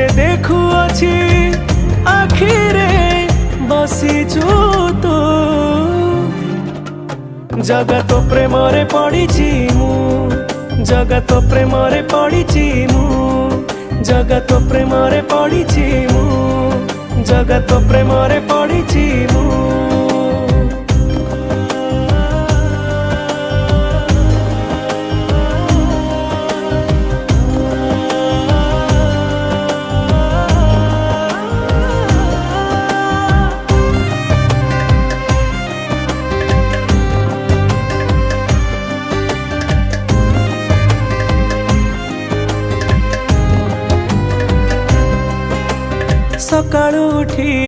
मते देखुअछि आखिरे बसिछु तू जगत प्रेम रे पड़िछि मु जगत प्रेम रे पड़िछि मु जगत प्रेम रे पड़िछि मु जगत प्रेम रे पड़िछि मु सकाळू उठी